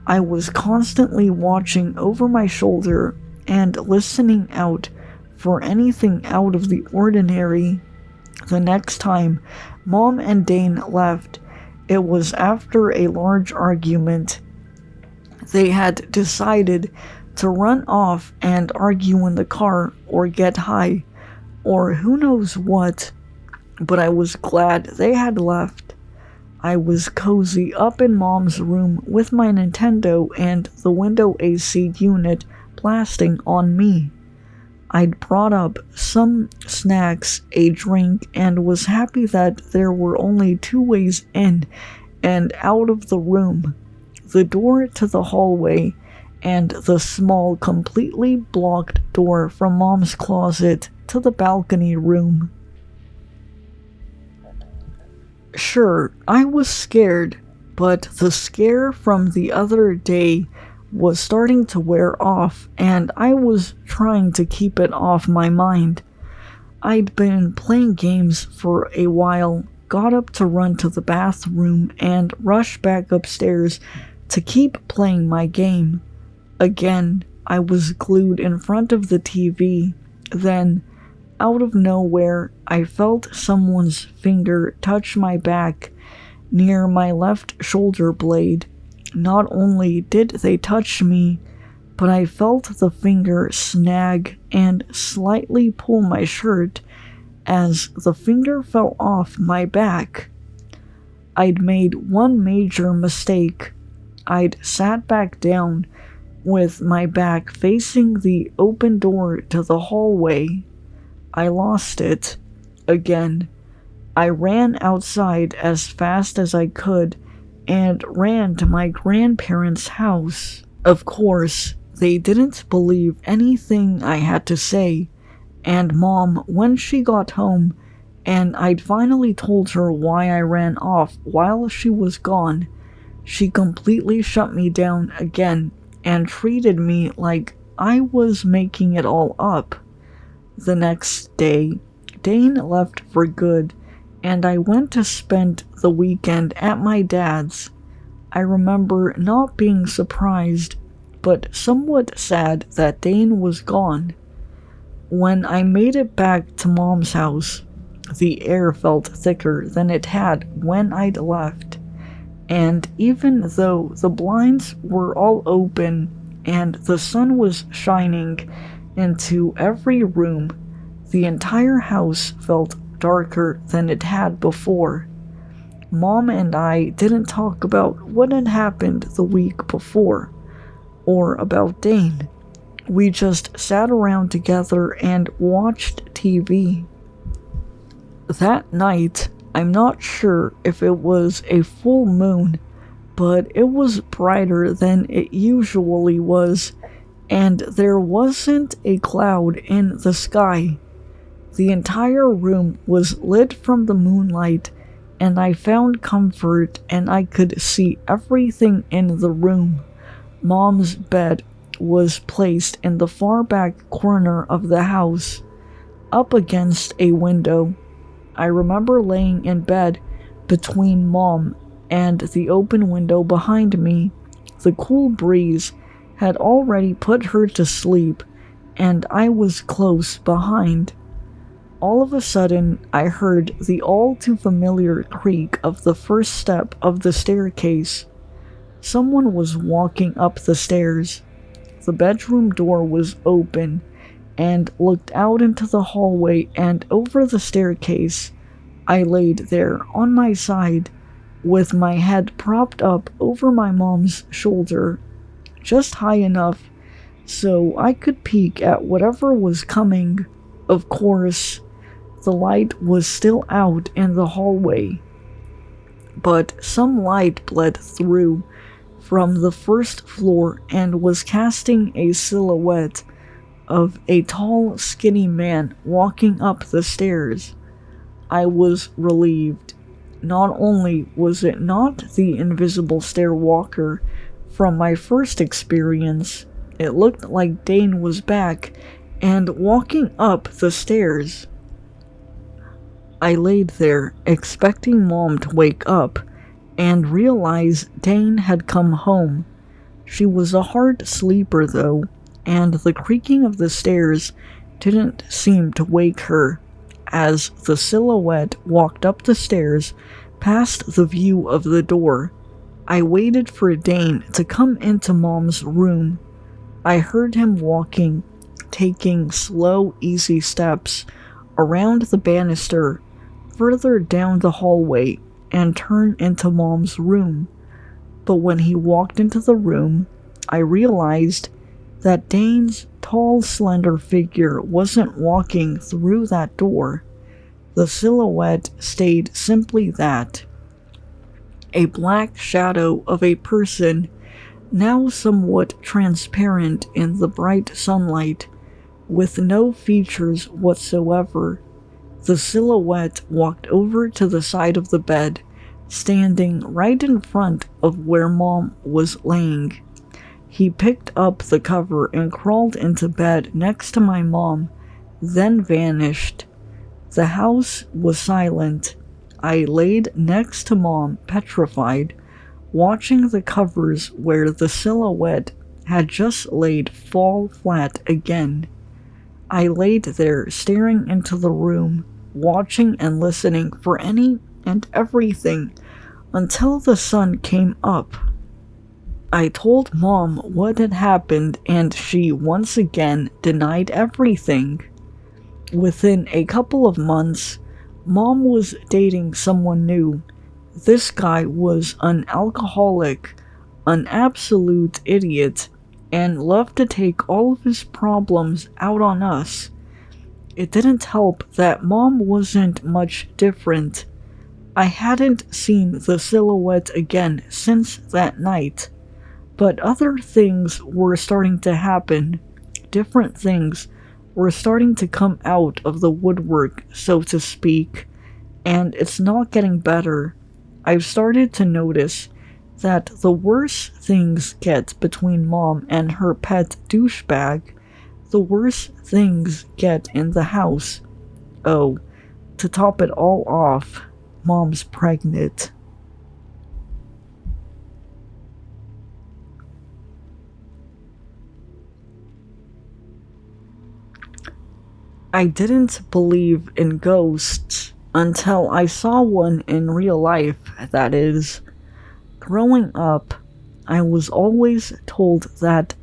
I was constantly watching over my shoulder and listening out for anything out of the ordinary. The next time Mom and Dane left, it was after a large argument. They had decided to run off and argue in the car or get high, or who knows what, but I was glad they had left. I was cozy up in Mom's room with my Nintendo and the window AC unit blasting on me. I'd brought up some snacks, a drink, and was happy that there were only 2 ways in and out of the room: the door to the hallway and the small, completely blocked door from Mom's closet to the balcony room. Sure, I was scared, but the scare from the other day was starting to wear off, and I was trying to keep it off my mind. I'd been playing games for a while, got up to run to the bathroom, and rushed back upstairs to keep playing my game. Again, I was glued in front of the TV. Then, out of nowhere, I felt someone's finger touch my back near my left shoulder blade. Not only did they touch me, but I felt the finger snag and slightly pull my shirt as the finger fell off my back. I'd made one major mistake. I'd sat back down with my back facing the open door to the hallway. I lost it. Again, I ran outside as fast as I could and ran to my grandparents' house. Of course, they didn't believe anything I had to say, and Mom, when she got home and I'd finally told her why I ran off while she was gone, she completely shut me down again and treated me like I was making it all up. The next day, Dane left for good, and I went to spend the weekend at my dad's. I remember not being surprised, but somewhat sad that Dane was gone. When I made it back to Mom's house, the air felt thicker than it had when I'd left, and even though the blinds were all open and the sun was shining into every room, the entire house felt darker than it had before. Mom and I didn't talk about what had happened the week before, or about Dane. We just sat around together and watched TV. That night, I'm not sure if it was a full moon, but it was brighter than it usually was, and there wasn't a cloud in the sky. The entire room was lit from the moonlight, and I found comfort and I could see everything in the room. Mom's bed was placed in the far back corner of the house, up against a window. I remember laying in bed between Mom and the open window behind me. The cool breeze had already put her to sleep, and I was close behind. All of a sudden, I heard the all too familiar creak of the first step of the staircase. Someone was walking up the stairs. The bedroom door was open and looked out into the hallway and over the staircase. I laid there on my side, with my head propped up over my mom's shoulder, just high enough so I could peek at whatever was coming. Of course, the light was still out in the hallway, but some light bled through from the first floor and was casting a silhouette of a tall, skinny man walking up the stairs. I was relieved. Not only was it not the invisible stairwalker from my first experience, it looked like Dane was back and walking up the stairs. I laid there, expecting Mom to wake up, and realize Dane had come home. She was a hard sleeper though, and the creaking of the stairs didn't seem to wake her. As the silhouette walked up the stairs, past the view of the door, I waited for Dane to come into Mom's room. I heard him walking, taking slow, easy steps around the banister, further down the hallway, and turn into Mom's room. But when he walked into the room, I realized that Dane's tall, slender figure wasn't walking through that door. The silhouette stayed simply that. A black shadow of a person, now somewhat transparent in the bright sunlight, with no features whatsoever. The silhouette walked over to the side of the bed, standing right in front of where Mom was laying. He picked up the cover and crawled into bed next to my mom, then vanished. The house was silent. I laid next to Mom, petrified, watching the covers where the silhouette had just laid fall flat again. I laid there staring into the room, watching and listening for any and everything until the sun came up. I told Mom what had happened and she once again denied everything. Within a couple of months, Mom was dating someone new. This guy was an alcoholic, an absolute idiot, and loved to take all of his problems out on us. It didn't help that Mom wasn't much different. I hadn't seen the silhouette again since that night. But other things were starting to happen. Different things were starting to come out of the woodwork, so to speak, and it's not getting better. I've started to notice that the worse things get between Mom and her pet douchebag, the worse things get in the house. Oh, to top it all off, Mom's pregnant. I didn't believe in ghosts until I saw one in real life, that is. Growing up, I was always told that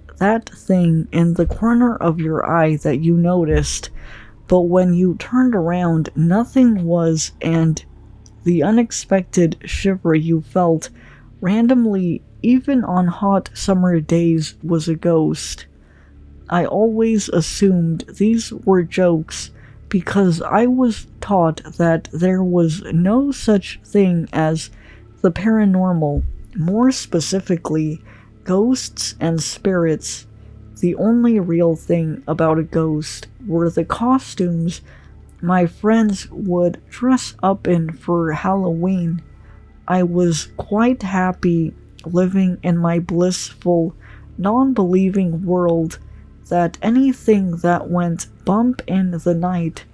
thing in the corner of your eye that you noticed, but when you turned around, nothing was, and the unexpected shiver you felt randomly, even on hot summer days, was a ghost. I always assumed these were jokes because I was taught that there was no such thing as the paranormal, more specifically, ghosts and spirits. The only real thing about a ghost were the costumes my friends would dress up in for Halloween. I was quite happy living in my blissful non-believing world that anything that went bump in the night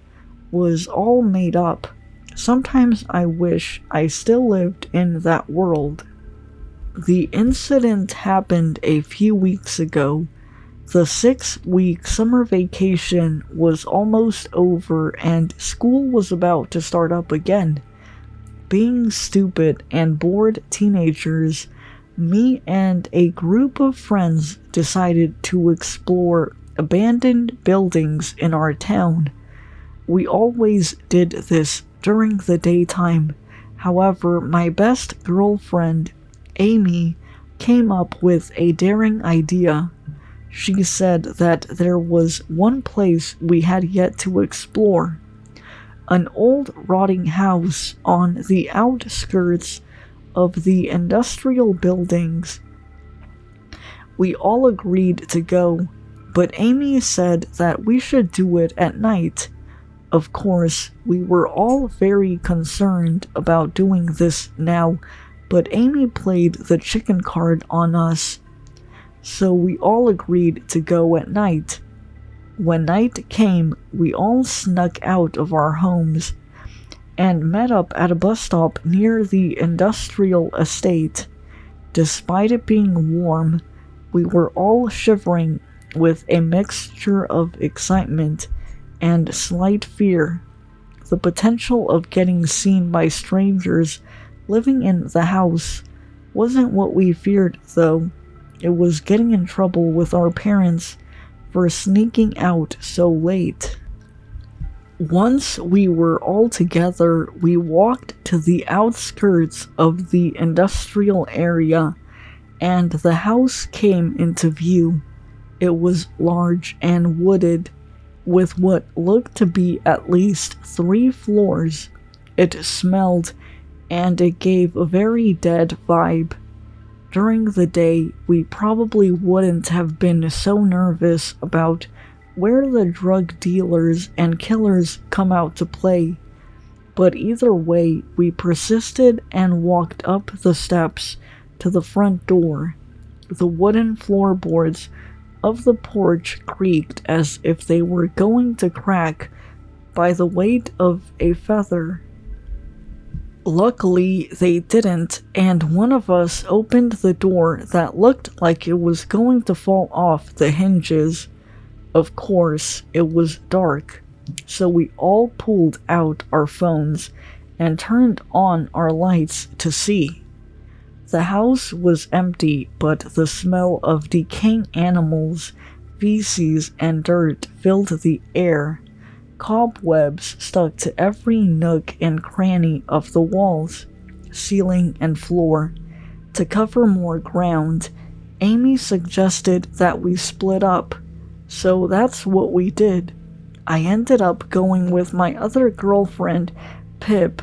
was all made up. Sometimes I wish I still lived in that world. The incident happened a few weeks ago. The 6-week summer vacation was almost over and school was about to start up again. Being stupid and bored teenagers, me and a group of friends decided to explore abandoned buildings in our town. We always did this during the daytime. However, my best girlfriend, Amy, came up with a daring idea. She said that there was one place we had yet to explore. An old rotting house on the outskirts of the industrial buildings. We all agreed to go, but Amy said that we should do it at night. Of course, we were all very concerned about doing this now, but Amy played the chicken card on us, so we all agreed to go at night. When night came, we all snuck out of our homes and met up at a bus stop near the industrial estate. Despite it being warm, we were all shivering with a mixture of excitement and slight fear. The potential of getting seen by strangers living in the house wasn't what we feared, though. It was getting in trouble with our parents for sneaking out so late. Once we were all together, we walked to the outskirts of the industrial area, and the house came into view. It was large and wooded, with what looked to be at least 3 floors. It smelled, and it gave a very dead vibe. During the day, we probably wouldn't have been so nervous about where the drug dealers and killers come out to play. But either way, we persisted and walked up the steps to the front door. The wooden floorboards of the porch creaked as if they were going to crack by the weight of a feather. Luckily, they didn't, and one of us opened the door that looked like it was going to fall off the hinges. Of course, it was dark, so we all pulled out our phones and turned on our lights to see. The house was empty, but the smell of decaying animals, feces, and dirt filled the air. Cobwebs stuck to every nook and cranny of the walls, ceiling, and floor. To cover more ground, Amy suggested that we split up, so that's what we did. I ended up going with my other girlfriend, Pip,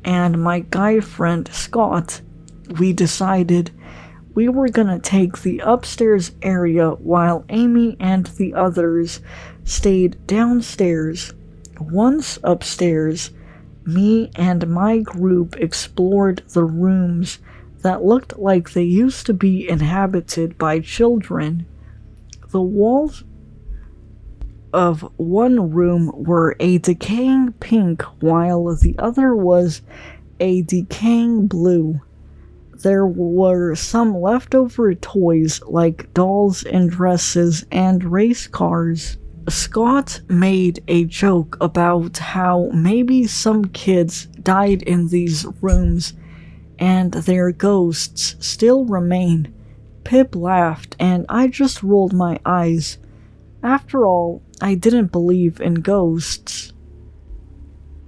and my guy friend, Scott. We decided we were gonna take the upstairs area while Amy and the others stayed downstairs. Once upstairs, me and my group explored the rooms that looked like they used to be inhabited by children. The walls of one room were a decaying pink while the other was a decaying blue. There were some leftover toys like dolls and dresses and race cars. Scott made a joke about how maybe some kids died in these rooms and their ghosts still remain. Pip laughed and I just rolled my eyes. After all, I didn't believe in ghosts.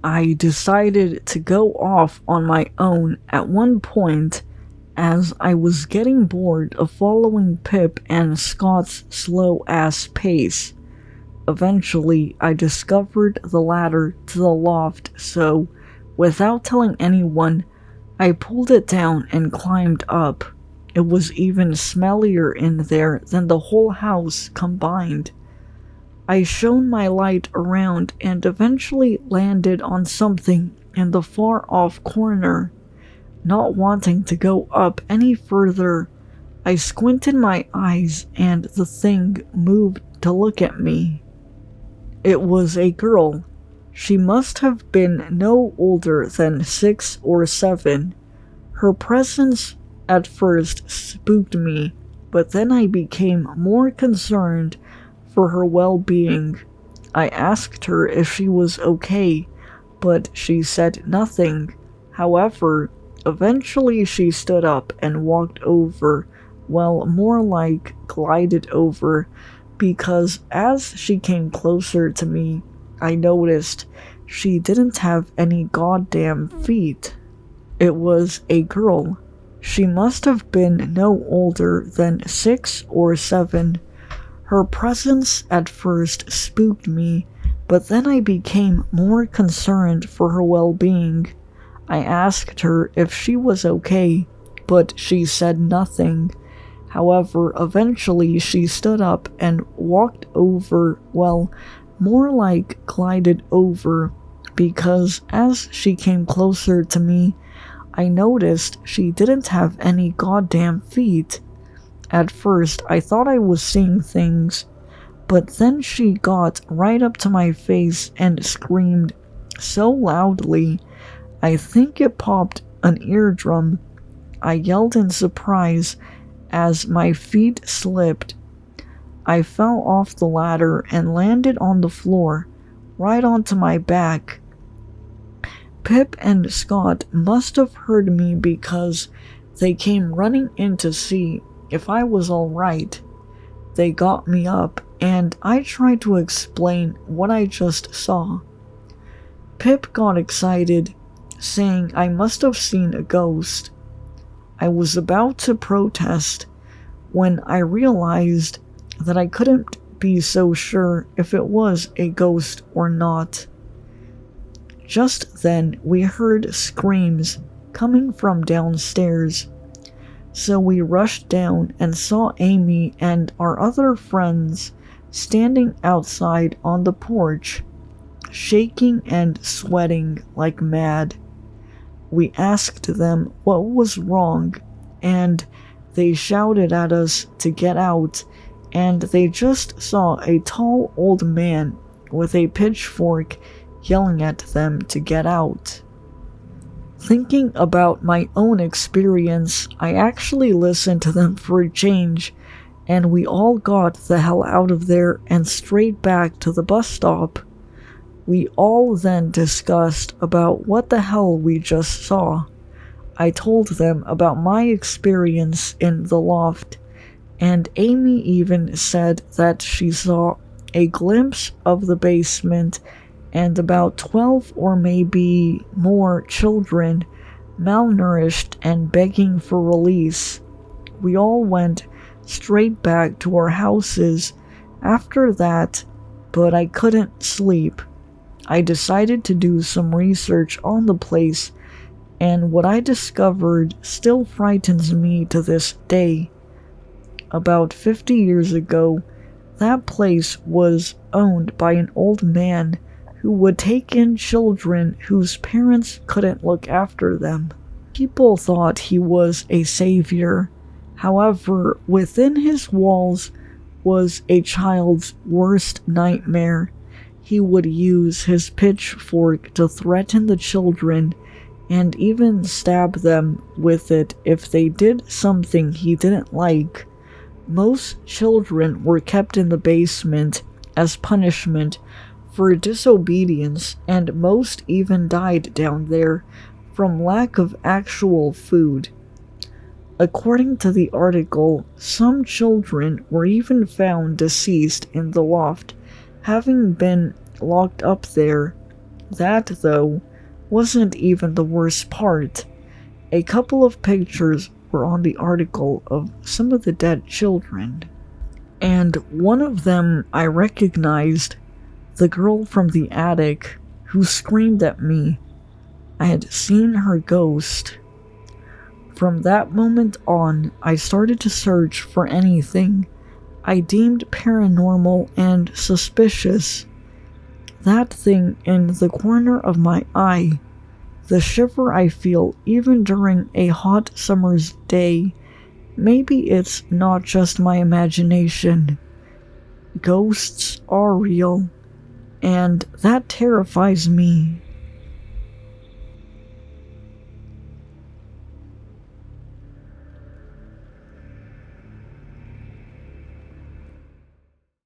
I decided to go off on my own at one point as I was getting bored of following Pip and Scott's slow-ass pace. Eventually, I discovered the ladder to the loft, so, without telling anyone, I pulled it down and climbed up. It was even smellier in there than the whole house combined. I shone my light around and eventually landed on something in the far-off corner. Not wanting to go up any further, I squinted my eyes and the thing moved to look at me. It was a girl. She must have been no older than 6 or 7. Her presence at first spooked me, but then I became more concerned for her well-being. I asked her if she was okay, but she said nothing. However, eventually she stood up and walked over, well, more like glided over, because as she came closer to me, I noticed she didn't have any goddamn feet. It was a girl. She must have been no older than 6 or 7. Her presence at first spooked me, but then I became more concerned for her well-being. I asked her if she was okay, but she said nothing. However, eventually she stood up and walked over, well, more like glided over, because as she came closer to me, I noticed she didn't have any goddamn feet. At first, I thought I was seeing things, but then she got right up to my face and screamed so loudly, I think it popped an eardrum. I yelled in surprise as my feet slipped. I fell off the ladder and landed on the floor, right onto my back. Pip and Scott must have heard me because they came running in to see if I was alright. They got me up, and I tried to explain what I just saw. Pip got excited, saying I must have seen a ghost. I was about to protest when I realized that I couldn't be so sure if it was a ghost or not. Just then, we heard screams coming from downstairs, so we rushed down and saw Amy and our other friends standing outside on the porch, shaking and sweating like mad. We asked them what was wrong, and they shouted at us to get out, and they just saw a tall old man with a pitchfork yelling at them to get out. Thinking about my own experience, I actually listened to them for a change, and we all got the hell out of there and straight back to the bus stop. We all then discussed about what the hell we just saw. I told them about my experience in the loft, and Amy even said that she saw a glimpse of the basement and about 12 or maybe more children, malnourished and begging for release. We all went straight back to our houses after that, but I couldn't sleep. I decided to do some research on the place, and what I discovered still frightens me to this day. About 50 years ago, that place was owned by an old man who would take in children whose parents couldn't look after them. People thought he was a savior. However, within his walls was a child's worst nightmare. He would use his pitchfork to threaten the children and even stab them with it if they did something he didn't like. Most children were kept in the basement as punishment for disobedience, and most even died down there from lack of actual food. According to the article, some children were even found deceased in the loft, having been locked up there. That, though, wasn't even the worst part. A couple of pictures were on the article of some of the dead children, and one of them I recognized, the girl from the attic who screamed at me. I had seen her ghost. From that moment on, I started to search for anything I deemed paranormal and suspicious. That thing in the corner of my eye, the shiver I feel even during a hot summer's day, maybe it's not just my imagination. Ghosts are real, and that terrifies me.